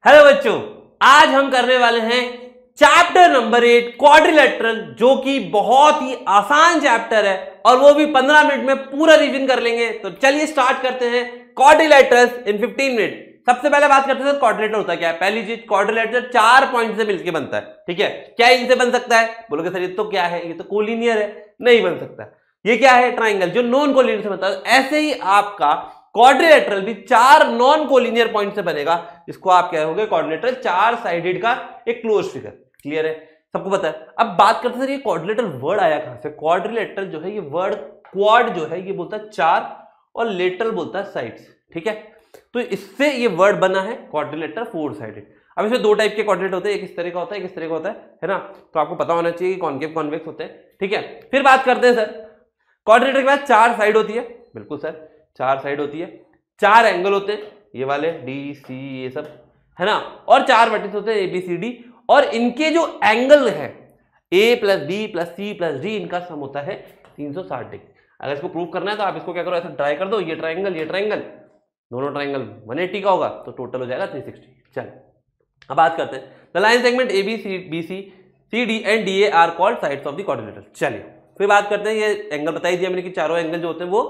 Hello बच्चों, आज हम करने वाले हैं चैप्टर नंबर 8 क्वाड्रिलेटरल, जो कि बहुत ही आसान चैप्टर है और वो भी 15 मिनट में पूरा रिवीजन कर लेंगे। तो चलिए स्टार्ट करते हैं क्वाड्रिलेटरल्स इन 15 मिनट। सबसे पहले बात करते हैं क्वाड्रिलेटरल होता क्या है। पहली चीज, क्वाड्रिलेटरल 4 पॉइंट से मिलकर बनता है। ठीक है, क्या इनसे बन सकता है? बोलोगे सर ये तो क्या है, ये तो कोलिनियर है, नहीं बन सकता। ये क्या है? ट्राइंगल, जो नॉन कोलिनियर से बनता है। ऐसे ही आपका क्वाड्रिलेटरल भी 4 नॉन कोलिनियर पॉइंट से बनेगा, जिसको आप कहोगे क्वाड्रिलेटरल 4 साइडेड का एक क्लोज फिगर। क्लियर है, सबको पता है। अब बात करते हैं ये क्वाड्रिलेटरल वर्ड आया कहां से। क्वाड्रिलेटरल जो है, ये वर्ड क्वाड जो है ये बोलता है 4 और लेटरल बोलता है साइड्स। ठीक है, तो इससे ये वर्ड बना है क्वाड्रिलेटरल 4 साइडेड। अब इसमें 2 टाइप के क्वाड्रिलेटरल होते हैं, एक इस तरह का होता है, एक इस तरह का होता है ना। तो आपको पता होना चाहिए कि कॉनकेव कॉन्वेक्स होते हैं। ठीक है, फिर बात करते हैं सर क्वाड्रिलेटरल के बाद 4 साइड होती है। बिल्कुल सर, 4 साइड होती है, 4 एंगल होते हैं, ये वाले डी सी ये सब है ना, और 4 वर्टिसेस होते हैं ए बी सी डी, और इनके जो एंगल है A plus B plus C plus D, इनका सम होता है 360 डिग्री। अगर इसको प्रूव करना है तो आप इसको क्या करो, ऐसा ट्राई कर दो, ये ट्राइंगल दोनों ट्राइंगल 180 का होगा तो टोटल हो जाएगा 360। चल अब बात करते हैं the line segment A B C B C C D and D A are called sides of the quadrilateral. चलिए फिर बात करते हैं, ये एंगल बताई दिया मैंने कि चारों एंगल जो होते हैं वो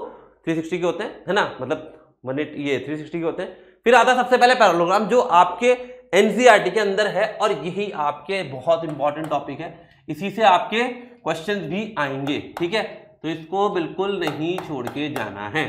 360 के होते हैं, है ना, मतलब 180 ये 360 के होते हैं। फिर आता है सबसे पहले पैरेललोग्राम, जो आपके एनसीईआरटी के अंदर है और यही आपके बहुत इंपॉर्टेंट टॉपिक है, इसी से आपके क्वेश्चंस भी आएंगे। ठीक है, तो इसको बिल्कुल नहीं छोड़ के जाना है।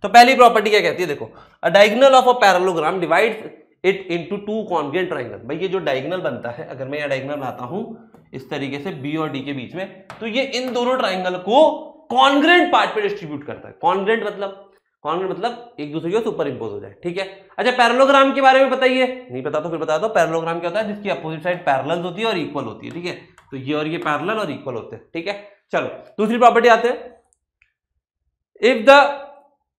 तो पहली प्रॉपर्टी क्या कहती है, देखो, अ diagonal of a parallelogram divides it into 2 congruent triangle. भाई ये जो डायगोनल बनता है, अगर मैं यह डायगोनल बनाता हूं इस तरीके से बी और डी के बीच में, तो ये इन दोनों ट्रायंगल को कॉन्ग्रुएंट पार्ट पे डिस्ट्रीब्यूट करता है। कॉन्ग्रुएंट मतलब एक दूसरे के सुपर इंपोज हो जाए। ठीक है, अच्छा पैरेललोग्राम के बारे में बताइए, नहीं पता तो फिर बता दो। पैरेललोग्राम क्या होता है? जिसकी अपोजिट साइड पैरेलल होती है और इक्वल होती है। ठीक है, तो ये और ये पैरेलल और इक्वल होते हैं। ठीक है, चलो दूसरी प्रॉपर्टी आते हैं, if the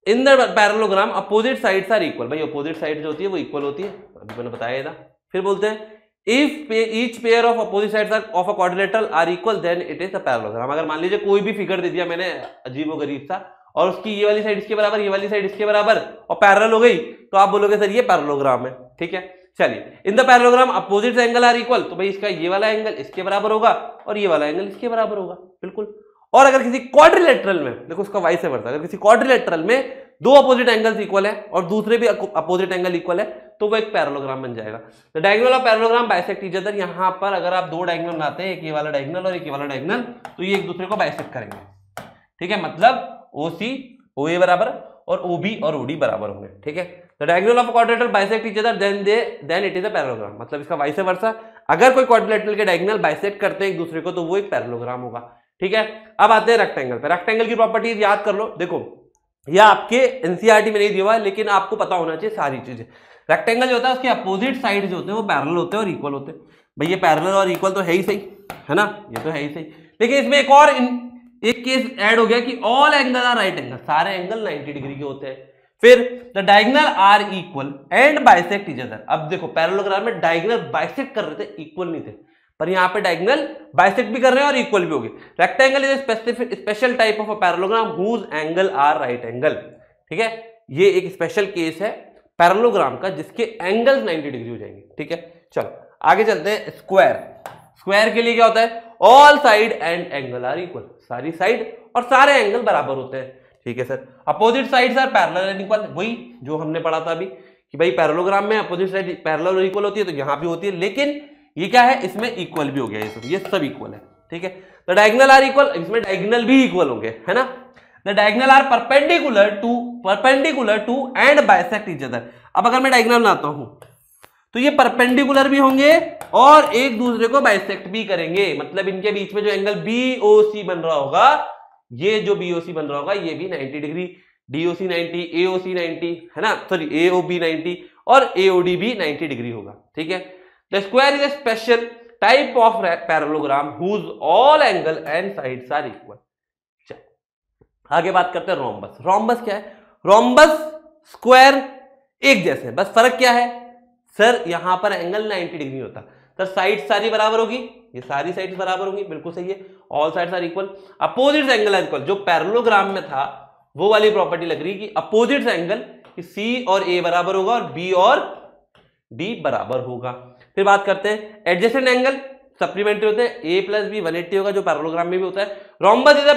in the parallelogram opposite sides are equal. भाई अपोजिट साइड जो होती है वो इक्वल होती है, अभी मैंने बताया था। फिर बोलते हैं if each pair of opposite sides of a quadrilateral are equal then it is a parallelogram. अगर मान लीजिए कोई भी फिगर दे दिया मैंने अजीबोगरीब सा, और उसकी ये वाली साइड इसके बराबर, ये वाली साइड इसके बराबर और पैरेलल हो गई, तो आप बोलोगे सर ये पैरेललोग्राम है। ठीक है, चलिए in the parallelogram opposite angle are equal, तो भाई इसका ये वाला एंगल इसके बराबर होगा और ये वाला एंगल इसके बराबर होगा। बिल्कुल। और अगर किसी क्वाड्रिलेटरल में, देखो उसका वाइस वर्सा, अगर किसी क्वाड्रिलेटरल में 2 अपोजिट एंगल्स इक्वल है और दूसरे भी अपोजिट एंगल इक्वल है, तो वो एक पैरेललोग्राम बन जाएगा। The diagonal of parallelogram bisect each other. यहां पर अगर आप 2 डायगोनल बनाते हैं, एक ये वाला डायगोनल और एक ये वाला डायगोनल, तो ये एक दूसरे को बाइसेक्ट करेंगे। ठीक है, मतलब ओसी OA बराबर और OB और OD बराबर होंगे। ठीक है, the diagonal of quadrilateral bisect each other than it is a parallelogram. मतलब इसका वाइस वर्सा, अगर कोई क्वाड्रिलेटरल के डायगोनल बाइसेक्ट करते हैं एक दूसरे को, तो वो एक पैरेललोग्राम होगा। ठीक है, अब आते हैं रेक्टेंगल पे। रेक्टेंगल की प्रॉपर्टीज याद कर लो। देखो यह आपके एनसीईआरटी में नहीं दिया हुआ है, लेकिन आपको पता होना चाहिए सारी चीजें। रेक्टेंगल जो होता है उसके अपोजिट साइड जो होते हैं वो पैरेलल होते हैं और इक्वल होते हैं। भाई ये पैरेलल और इक्वल तो है ही सही, है ना, ये तो है ही सही। लेकिन इसमें एक केस ऐड हो गया कि all angle are right angle, सारे एंगल 90 डिग्री के होते हैं। फिर the diagonal are equal and bisect each other. अब देखो पैरेललोग्राम में डायगोनल बाइसेक्ट कर रहे थे, इक्वल नहीं थे, पर यहां पे डायगोनल बाइसेक्ट भी कर रहे हैं और इक्वल भी हो गए। Rectangle is specific special type of a parallelogram whose angle are right angle. ठीक है, ये एक स्पेशल केस है पैरेललोग्राम का जिसके एंगल्स 90 डिग्री हो जाएंगे। ठीक है, चलो आगे चलते हैं। स्क्वायर के लिए क्या होता है? All side and angle are equal. सारी साइड और सारे एंगल बराबर होते हैं। ठीक है sir, opposite sides are parallel and equal. वही जो हमने पढ़ा था अभी कि भाई पैरेललोग्राम में अपोजिट साइड पैरेलल और इक्वल होती है, तो यहां भी होती है, लेकिन ये क्या है, इसमें इक्वल भी हो गया, ये सब इक्वल है। ठीक है, द डायगोनल आर इक्वल, इसमें डायगोनल भी इक्वल होंगे, है ना। The diagonal are perpendicular to and bisect each other. अब अगर मैं डायगोनल बनाता हूं तो ये परपेंडिकुलर भी होंगे और एक दूसरे को बाइसेक्ट भी करेंगे। मतलब इनके बीच में जो एंगल BOC बन रहा होगा, ये जो BOC बन रहा होगा ये भी 90 डिग्री, DOC 90, AOC 90, है ना, सॉरी AOB 90 और AOD भी 90 डिग्री होगा। ठीक है, the square is a special type of parallelogram whose all angle and sides are equal. आगे बात करते हैं रोम्बस। रोम्बस क्या है? रोम्बस स्क्वायर एक जैसे, बस फर्क क्या है सर, यहां पर एंगल 90 डिग्री होता है सर, साइड सारी बराबर होगी, ये सारी साइड्स बराबर होंगी, बिल्कुल सही है, all sides are equal, opposite angle are equal. जो पैरेललोग्राम में था वो वाली प्रॉपर्टी लग रही कि अपोजिट एंगल C और A बराबर होगा और B और डी बराबर होगा। फिर बात करते हैं एडजेसेंट एंगल, सप्लीमेंट्री होते हैं, ए प्लस बी 180 होगा जो पैरेललोग्राम में भी होता है। Rhombus is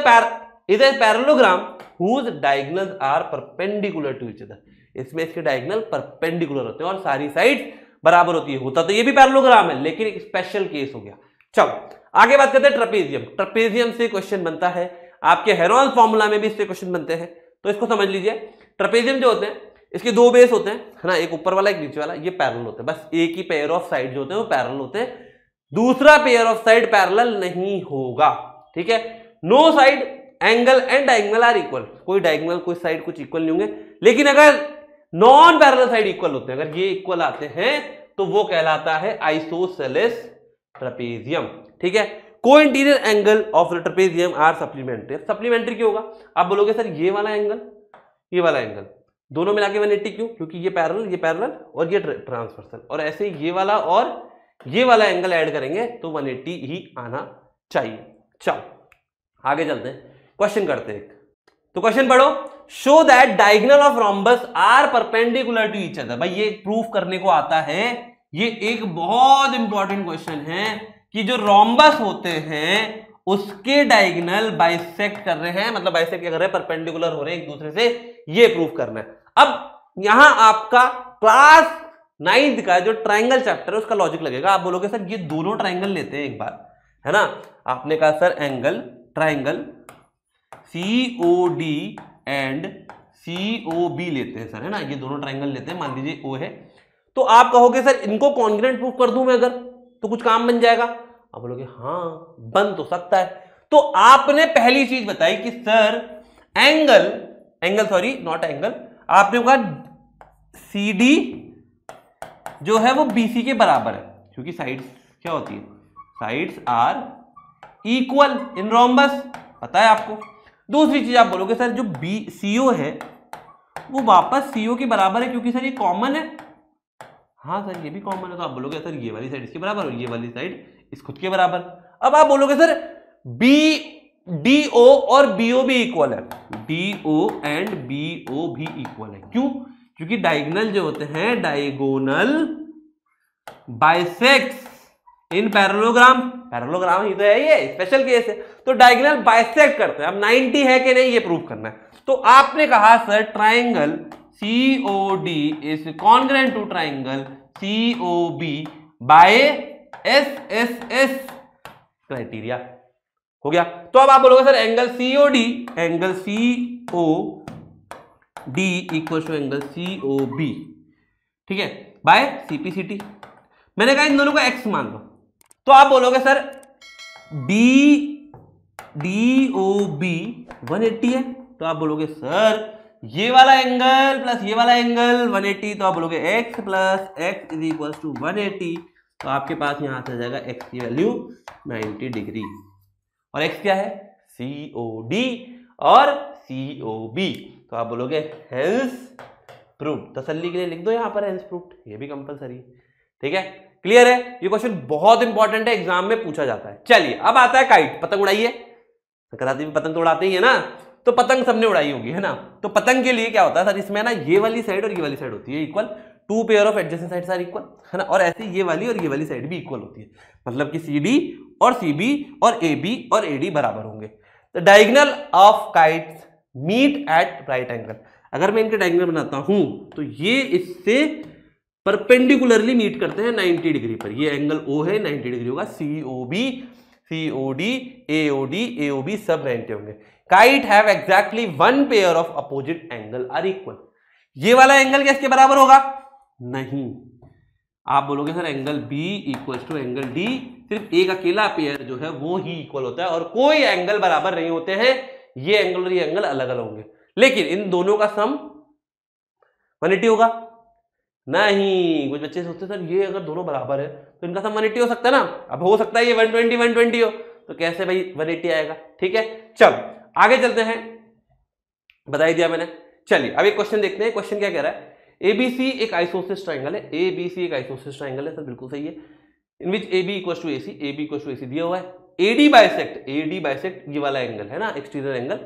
a parallelogram whose diagonals are perpendicular to each other, इसमें इसके डायगोनल परपेंडिकुलर होते हैं और सारी साइड बराबर होती है। होता तो ये भी पैरेललोग्राम है लेकिन एक स्पेशल केस हो गया। चलो आगे बात करते हैं ट्रेपेजियम। ट्रेपेजियम से क्वेश्चन बनता है, आपके हेरोल्ड फॉर्मूला में भी इससे क्वेश्चन बनते हैं, तो इसको समझ लीजिए। ट्रेपेजियम जो होते हैं इसके दो बेस होते हैं, है ना, एक ऊपर वाला एक नीचे वाला, ये पैरेलल होते हैं, बस एक ही पेयर ऑफ साइड जो होते हैं वो पैरेलल होते हैं, दूसरा पेयर ऑफ साइड पैरेलल नहीं होगा, ठीक है। No side angle and diagonal are equal, कोई डायगोनल कोई साइड कुछ इक्वल नहीं होंगे, लेकिन अगर नॉन पैरेलल साइड इक्वल होते हैं, अगर ये इक्वल आते हैं तो वो कहलाता है आइसोसेलेस ट्रेपेजियम, ठीक है। को interior angle of the trapezium are supplementary. Supplementary क्यों होगा? आप बोलोगे सर ये वाला एंगल ये वाला एंगल दोनों मिला के 180 क्यों? क्योंकि ये पैरेलल और ये ट्रांसवर्सल, और ऐसे ये वाला और ये वाला एंगल ऐड करेंगे तो 180 ही आना चाहिए। चलो आगे चलते हैं, क्वेश्चन करते हैं। तो क्वेश्चन पढ़ो, show that diagonal of rhombus are perpendicular to each other. भाई ये प्रूफ करने को आता है, ये एक बहुत इंपॉर्टेंट क्वेश्चन है कि जो रोम्बस होते हैं उसके डायगोनल बाइसेक्ट कर रहे हैं, मतलब बाइसेक्ट क्या कर रहे हैं, परपेंडिकुलर हो रहे हैं एक दूसरे से, ये प्रूफ करना है। अब यहां आपका क्लास 9th का जो ट्रायंगल चैप्टर है उसका लॉजिक लगेगा। आप बोलोगे सर ये दोनों ट्रायंगल लेते हैं एक बार, है ना, आपने कहा sir angle triangle COD and COB लेते हैं सर, है ना, ये दोनों ट्रायंगल लेते हैं, मान लीजिए O है, तो आप कहोगे सर इनको कॉन्ग्रुएंट प्रूफ कर दूं मैं अगर तो कुछ काम बन जाएगा। आप बोलोगे हाँ बन तो सकता है। तो आपने पहली चीज बताई कि sir angle sorry naught angle, आपने कहा CD जो है वो BC के बराबर है, क्योंकि साइड्स क्या होती है, sides are equal in rhombus, पता है आपको। दूसरी चीज आप बोलोगे सर जो CO है वो वापस CO के बराबर है क्योंकि सर ये कॉमन है। हाँ सर ये भी कॉमन है, तो आप बोलोगे सर ये वाली साइड इसके बराबर और ये वाली साइड इस खुद के बराबर। अब आप बोलोगे सर DO और BO भी इक्वल है, DO एंड BO भी इक्वल है, क्यों? क्योंकि डायगोनल जो होते हैं diagonal bisects in parallelogram, parallelogram ही तो है, ये स्पेशल केस है, तो डायगोनल बाइसेक्ट करते हैं। अब 90 है कि नहीं ये प्रूफ करना है। तो आपने कहा sir triangle COD is congruent to triangle COB by SSS criteria, हो गया। तो अब आप बोलोगे sir angle COD equal to angle COB, ठीक है, बाय CPCT। मैंने कहा इन दोनों को x मान लो, तो आप बोलोगे सर DOB 180 है, तो आप बोलोगे सर ये वाला एंगल प्लस ये वाला एंगल 180, तो आप बोलोगे x plus x is equal to 180, तो आपके पास यहां से आ जाएगा x की वैल्यू 90 डिग्री, और x क्या है COD और COB, तो आप बोलोगे हेंस प्रूव्ड। तसल्ली के लिए लिख दो यहां पर हेंस प्रूव्ड, ये भी कंपलसरी, ठीक है, क्लियर है। ये क्वेश्चन बहुत इंपॉर्टेंट है, एग्जाम में पूछा जाता है। चलिए अब आता है काइट, पतंग उड़ाइए, संक्रांति में पतंग तो उड़ाते ही है ना, तो पतंग सबने उड़ाई होगी, है ना। तो पतंग के लिए क्या होता है सर, इसमें ना ये वाली साइड और ये वाली साइड होती है equal, two pair of adjacent sides are equal, है ना, और ऐसे ये वाली और ये वाली साइड भी इक्वल होती है, मतलब कि CD और CB और AB और AD बराबर होंगे। The diagonal of kites meet at right angle, अगर मैं इनके डायगोनल बनाता हूं तो ये इससे परपेंडिकुलरली मीट करते हैं 90 डिग्री पर, ये एंगल O है 90 डिग्री होगा, COB COD AOB सब 90 होंगे। Kite have exactly one pair of opposite angle are equal, ये वाला एंगल क्या इसके बराबर होगा? नहीं। आप बोलोगे sir angle B equal to angle D, सिर्फ एक अकेला पेयर जो है वो ही इक्वल होता है और कोई एंगल बराबर नहीं होते हैं, ये एंगल और ये एंगल अलग अलग होंगे, लेकिन इन दोनों का सम 180 होगा। नहीं, कुछ बच्चे सोचते सर ये अगर दोनों बराबर है तो इनका सम 180 हो सकता है ना, अब हो सकता है ये 120 हो, तो कैसे भाई 180 आएगा, ठीक है। चलो आगे चलते हैं, बता ही दिया मैंने। चलिए अब एक क्वेश्चन देखते हैं, क्वेश्चन क्या कह रहा है, ABC एक आइसोसेलेस ट्रायंगल है, ABC एक आइसोसेलेस ट्रायंगल है सर, बिल्कुल सही है, इन विच AB इक्वल्स टू AC दिया हुआ है, AD बाइसेक्ट ये वाला एंगल है ना, एक्सटीरियर एंगल,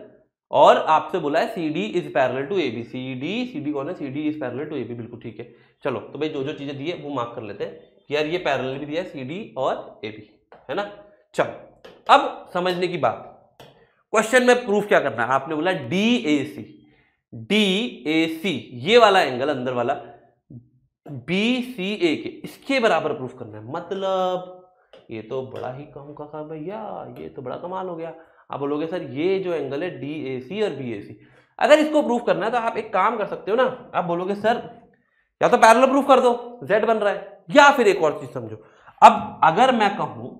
और आपसे बोला है C D is parallel to A B. C D कौन है? C D is parallel to A B, बिल्कुल ठीक है। चलो तो भाई जो जो चीजें दी है वो मार्क कर लेते हैं कि यार ये पैरेलल भी दिया है सी डी और ए बी, है ना। चलो अब समझने की बात, क्वेश्चन में प्रूफ क्या करना है? आपने बोला डी ए सी ये वाला एंगल अंदर वाला बी सी ए के इसके बराबर प्रूफ करना है। मतलब ये तो बड़ा ही कम का काम भैया, ये तो बड़ा कमाल हो गया। आप बोलोगे सर ये जो एंगल है डी ए सी और बी ए सी, अगर इसको प्रूफ करना है तो आप एक काम कर सकते हो ना, आप बोलोगे सर या तो पैरेलल प्रूफ कर दो, जेड बन रहा है, या फिर एक और चीज समझो। अब अगर मैं कहूं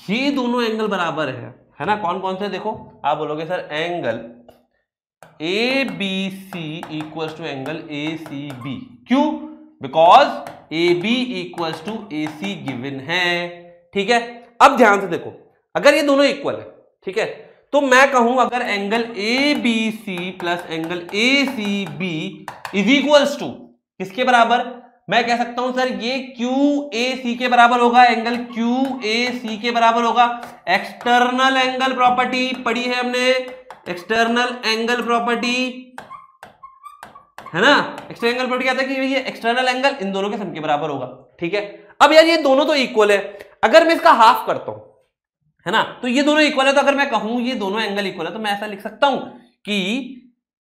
ये दोनों एंगल बराबर है ना, कौन कौन से? देखो आप बोलोगे sir angle A B C equal to angle A C B. क्यों? Because A B equal to A C given है, ठीक है। अब ध्यान से देखो, अगर ये दोनों इक्वल है, ठीक है, तो मैं कहूं अगर angle A B C plus angle A C B is equals to किसके बराबर? मैं कह सकता हूं सर ये क्यू ए सी के बराबर होगा, एंगल क्यू ए सी के बराबर होगा। एक्सटर्नल एंगल प्रॉपर्टी पढ़ी है हमने, एक्सटर्नल एंगल प्रॉपर्टी, है ना। एक्सटर्नल एंगल प्रॉपर्टी कहता है कि ये एक्सटर्नल एंगल इन दोनों के सम के बराबर होगा, ठीक है। अब यार ये दोनों तो इक्वल है, अगर मैं इसका हाफ करता हूं, है ना, तो ये दोनों इक्वल है, तो अगर मैं कहूं ये दोनों एंगल इक्वल है तो मैं ऐसा लिख सकता हूं कि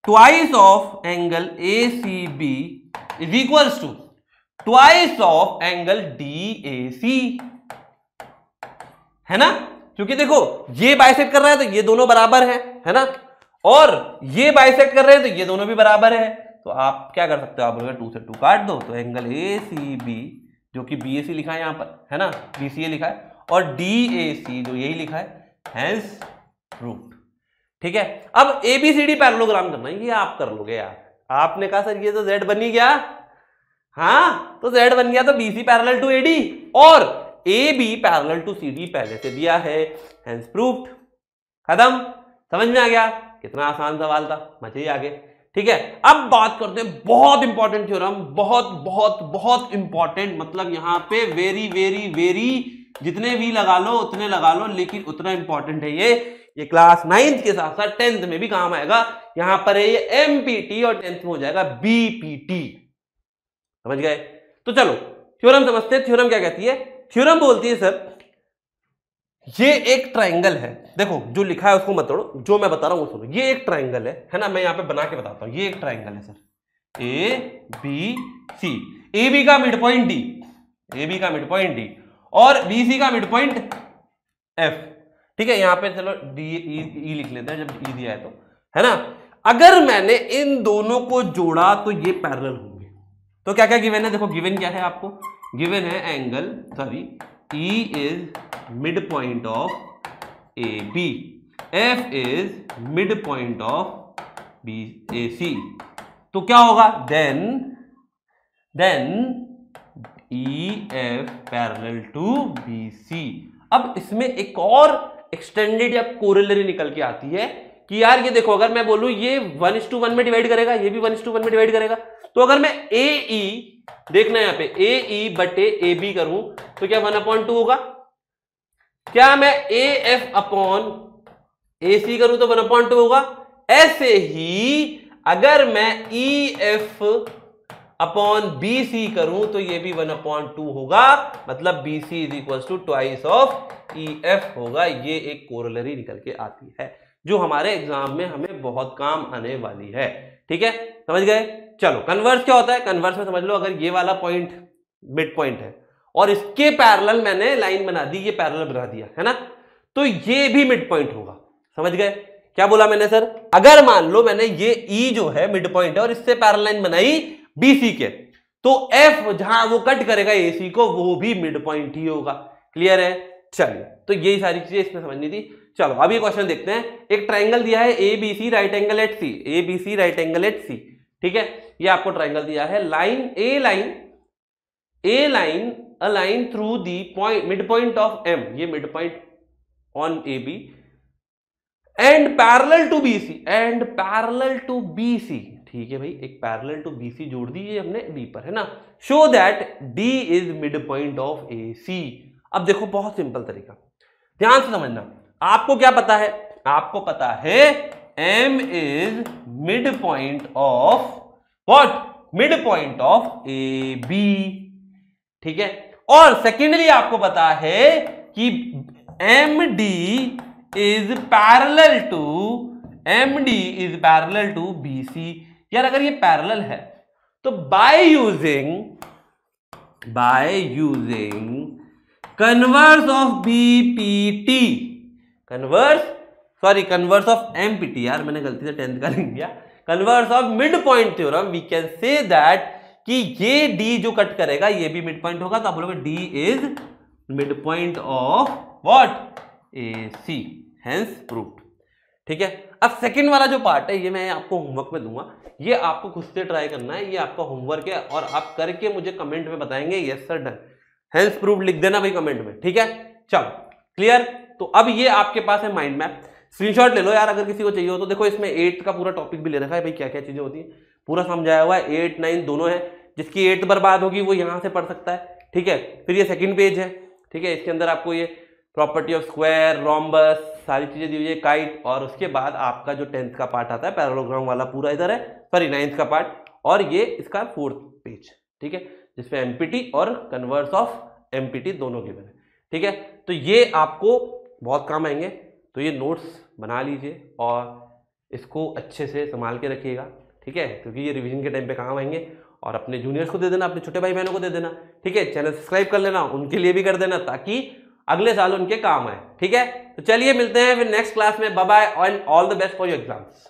twice of angle A C B is equals to twice of angle D A C, है ना। क्योंकि देखो ये बाइसेक्ट कर रहा है तो ये दोनों बराबर है ना, और ये बाइसेक्ट कर रहे हैं तो ये दोनों भी बराबर है। तो आप क्या कर सकते हो? आप बोलोगे 2 से 2 काट दो, तो एंगल ए सी बी जो कि बी ए सी लिखा है यहां पर, है ना, बी सी ए लिखा है, और डी ए सी जो यही लिखा है, हेंस प्रूव्ड, ठीक है। अब A B C D parallelogram करना है, ये आप कर लोगे यार। आपने कहा सर ये तो जेड बन ही गया, हाँ तो जेड बन गया, तो B C parallel to A D और A B parallel to C D पहले से दिया है, हेंस प्रूव्ड, खत्म। समझ में आ गया? कितना आसान सवाल था, मजे ही आ गए, ठीक है। अब बात करते हैं बहुत इंपॉर्टेंट थ्योरम, बहुत बहुत बहुत इंपॉर्टेंट, मतलब यहां पे वेरी वेरी वेरी जितने भी लगा लो उतने लगा लो, लेकिन उतना इंपॉर्टेंट है ये क्लास 9th के साथ साथ 10th में भी काम आएगा। यहां पर है ये एमपीटी और 10th में हो जाएगा बीपीटी, समझ गए? तो चलो थ्योरम समझते हैं। थ्योरम क्या कहती है? थ्योरम बोलती है सर ये एक ट्राइंगल है, देखो जो लिखा है उसको मत तोड़ो, जो मैं बता रहा हूं वो सुनो। ये एक ट्राइंगल है ना, मैं यहां पे बना के बताता हूं। ये एक ट्राइंगल है sir, A B C, A B का mid point D, A B का मिड पॉइंट डी और बी सी का मिड पॉइंट एफ, ठीक है। यहां पे चलो डी ई लिख लेते हैं जब ई दिया है तो, है ना। अगर मैंने इन दोनों को जोड़ा तो ये पैरेलल होंगे। तो क्या क्या गिवन है? देखो गिवन क्या है आपको, गिवन है angle sorry E is midpoint of AB, F is midpoint of BAC। तो क्या होगा? then EF parallel to BC। अब इसमें एक और एक्सटेंडेड या कोरिलेरी निकल के आती है कि यार ये देखो, अगर मैं बोलूं ये 1:1 में डिवाइड करेगा, ये भी 1:1 में डिवाइड करेगा, तो अगर मैं AE देखना है यहाँ पे AE बटे AB करूं तो क्या 1/2 होगा? क्या मैं AF अपॉन AC करूं तो 1/2 होगा? ऐसे ही अगर मैं EF अपॉन BC करूं तो ये भी 1/2 होगा, मतलब BC is equal to twice of EF होगा। ये एक कोरोलरी निकल के आती है जो हमारे एग्जाम में हमें बहुत काम आने वाली है, ठीक है, समझ गए? चलो कन्वर्स क्या होता है? कन्वर्स में समझ लो, अगर ये वाला पॉइंट मिड पॉइंट है और इसके पैरेलल मैंने लाइन बना दी, ये पैरेलल बना दिया है ना, तो ये भी मिड पॉइंट होगा। समझ गए क्या बोला मैंने सर? अगर मान लो मैंने ये E जो है मिड पॉइंट है और इससे पैरेलल लाइन बनाई BC के, तो F जहां वो कट करेगा AC को वो भी मिड पॉइंट ही होगा। क्लियर है? चलिए, तो यही सारी चीजें इसमें समझनी थी। चलो अब ये क्वेश्चन देखते हैं। एक ट्राइंगल दिया है ABC right angle at C, ABC right angle at C, ठीक है। ये आपको ट्राइंगल दिया है, line a line through the point mid point of M, ये mid point on AB and parallel to BC, ठीक है भाई, एक पैरेलल टू BC जोड़ दी हमने B पर, है ना। Show that D is mid point of AC। अब देखो बहुत सिंपल तरीका, ध्यान से समझना। आपको क्या पता है? आपको पता है M is midpoint of what? Midpoint of AB, ठीक है। और सेकेंडली आपको पता है कि MD is parallel to BC। यार अगर ये पैरेलल है तो by using converse of BPT, converse of MPT, यार मैंने गलती से 10th का लिख दिया, converse of mid point theorem, we can say that कि ये D जो कट करेगा ये भी मिड पॉइंट होगा, तो आप बोलोगे D is mid point of what? AC, hence proved. ठीक है। अब सेकंड वाला जो पार्ट है ये मैं आपको होमवर्क में दूंगा, ये आपको खुद से ट्राई करना है, ये आपका होमवर्क है और आप करके मुझे कमेंट में बताएंगे yes sir done, hence proved लिख देना भाई कमेंट में, ठीक है। चलो क्लियर। तो अब ये आपके पास है माइंड मैप, स्क्रीनशॉट ले लो यार अगर किसी को चाहिए हो तो। देखो इसमें 8th का पूरा टॉपिक भी ले रखा है भाई, क्या क्या चीजें होती है पूरा समझाया हुआ है, 8, 9 दोनों है। जिसकी 8th बर्बाद होगी वो यहां से पढ़ सकता है, ठीक है। फिर ये सेकंड पेज है, ठीक है, इसके अंदर आपको ये प्रॉपर्टी ऑफ स्क्वायर, रोम्बस, सारी चीजें दी हुई है, काइट, और उसके बाद आपका जो 10th का पार्ट आता है पैरेललोग्राम वाला पूरा इधर है, सॉरी 9th का पार्ट, और ये इसका 4th पेज, ठीक है, जिसमें एमपीटी और कन्वर्स ऑफ एमपीटी दोनों गिवन है, ठीक है। तो ये आपको बहुत काम आएंगे, तो ये नोट्स बना लीजिए और इसको अच्छे से संभाल के रखिएगा, ठीक है, क्योंकि ये रिवीजन के टाइम पे काम आएंगे। और अपने जूनियर्स को दे देना, अपने छोटे भाई बहनों को दे देना, ठीक है। चैनल सब्सक्राइब कर लेना, उनके लिए भी कर देना ताकि अगले साल उनके काम आए, ठीक है। तो चलिए मिलते हैं फिर नेक्स्ट क्लास में, bye bye and all the best for your exams.